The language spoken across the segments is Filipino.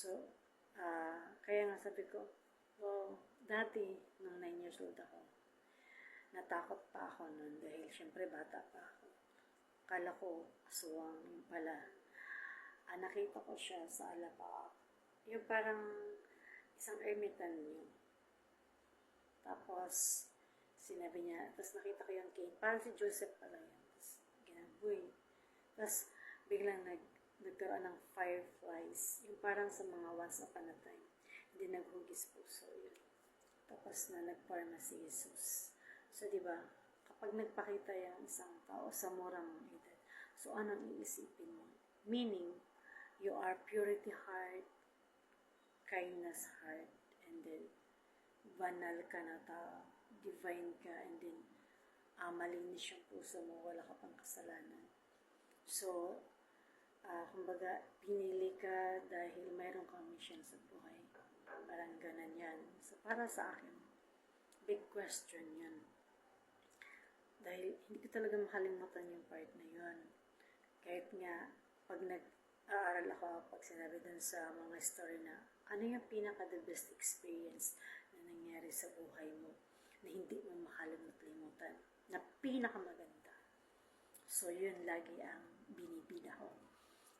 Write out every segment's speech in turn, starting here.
So, kaya nga sabi ko, well, dati, nung 9 years old ako, natakot pa ako nun dahil syempre bata pa ako. Kala ko, aswang, yung pala. Nakita ko siya sa Alapaap. Yung parang isang ermitan yun. Tapos, sinabi niya, tapos nakita ko yung cane. Parang si Joseph pala yun. Tapos, ginaboy. Tapos, biglang nagkaroon ng fireflies. Yung parang sa mga once upon a time. Hindi naghugis puso yun. Tapos na nagparma si Jesus. So, di ba, kapag nagpakita yung isang tao sa murang edad, so anong iisipin mo? Meaning, you are purity heart, kindness heart, and then, banal ka na tao, divine ka, and then, malinis yung puso mo, wala ka pang kasalanan. So, kumbaga, pinili ka dahil mayroon kang mission sa buhay. Parang ganun yan. So, para sa akin, big question yan. Dahil hindi ko talaga makalimutan yung part na yun. Kahit nga, pag nag-aaral ako, pag sinabi dun sa mga story na, ano yung pinaka-the best experience na nangyari sa buhay mo na hindi mo makalimutan, na pinakamaganda. So, yun lagi ang binibida ko.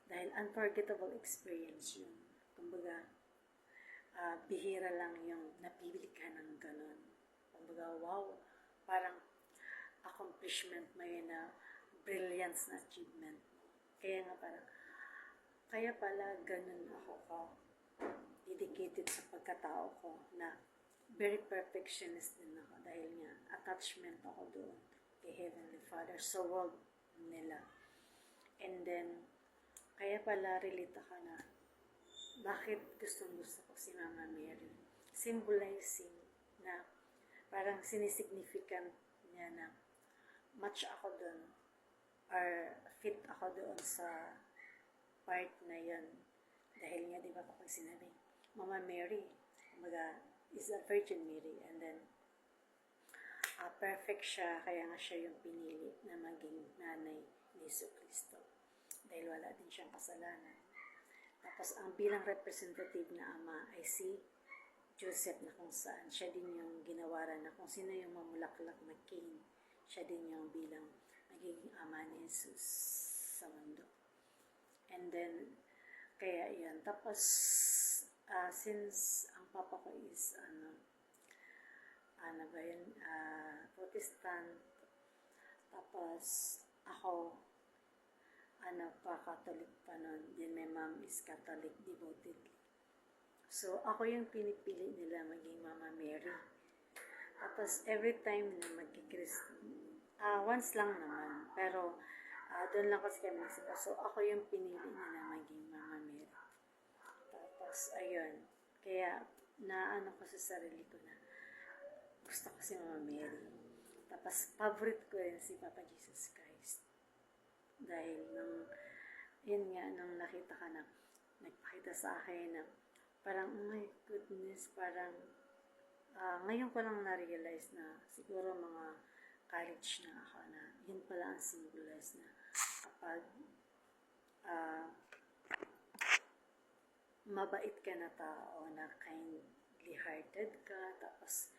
Dahil unforgettable experience yun. Kumbaga, bihira lang yung napili ka ng ganun. Kumbaga, wow, parang accomplishment mo yun na brilliance na achievement mo. Kaya nga parang, kaya pala ganun ako ka dedicated sa pagkatao ko na very perfectionist din ako dahil nga attachment ako doon kay Heavenly Father sa world nila. And then, kaya pala relate ako na bakit gusto ko si Mama Mary. Symbolizing na parang sinisignificant niya na match ako doon or fit ako doon sa part na yun. Dahil nga, di ba kapag sinabi, Mama Mary, kumbaga, is a Virgin Mary, and then, perfect siya, kaya nga siya yung pinili na maging nanay ni Jesu Cristo. Dahil wala din siyang kasalanan. Tapos, ang bilang representative na ama ay si Joseph na kung saan siya din yung ginawaran na kung sino yung mamulaklak na king, siya din yung bilang magiging ama ni Jesus sa mundo. And then, kaya yan. Tapos, since ang papa ko is, Protestant, tapos, ako, pa-Catholic pa nun. Then, my mom is Catholic devotedly. So, ako yung pinipili nila maging Mama Mary. Tapos, every time na once lang naman. Pero, doon lang kasi kami nagsimula. So, ako yung pinili nila maging Mama Mary. Tapos, ayun. Kaya, naano ko sa sarili ko na gusto ko si Mama Mary. Tapos, favorite ko rin si Papa Jesus Christ. Dahil yun nga, nung nakita ka na, nagpakita sa akin na parang, oh my goodness, parang, ngayon ko lang na-realize na siguro mga college na ako na yun pala ang symbolize na kapag mabait ka na tao, na kindly-hearted ka, tapos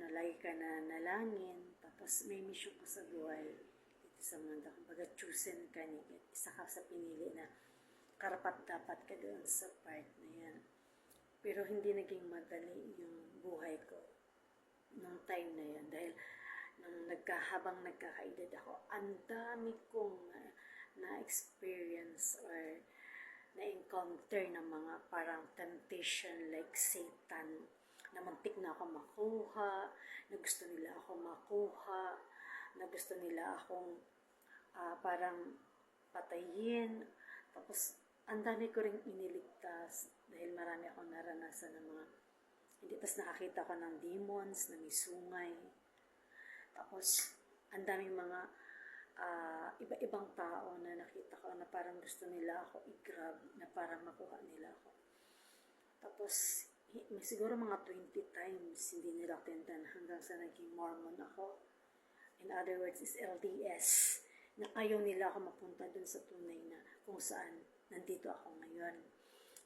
lagi ka na nalangin, tapos may mission ka sa buhay dito sa mundo. Kumbaga, chosen ka ni God. Isa ka sa pinili na karapat-dapat ka doon sa part na yan. Pero hindi naging madali yung buhay ko nung time na yan. Dahil habang nagkakaedad ako, ang dami kong na-experience or na-encounter ng mga parang temptation like Satan, na muntik na ako makuha, na gusto nila ako makuha, na gusto nila akong parang patayin. Tapos, ang dami ko rin iniligtas dahil marami akong naranasan ng mga hindi. Tapos nakakita ko ng demons na may sungay. Tapos, ang daming mga iba-ibang tao na nakita ko na parang gusto nila ako i-grab, na parang makuha nila ako. Tapos, may siguro mga 20 times hindi nila tindan hanggang sa naging Mormon ako. In other words, is LDS, na ayaw nila ako mapunta dun sa tunay na kung saan nandito ako ngayon.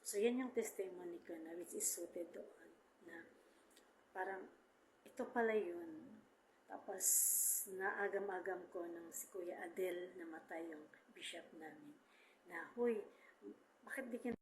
So, yan yung testimony ko na which is suited doon na parang ito pala yun. Tapos, naagam-agam ko ng si Kuya Adel na matay yung bishop namin. Na, huy, bakit di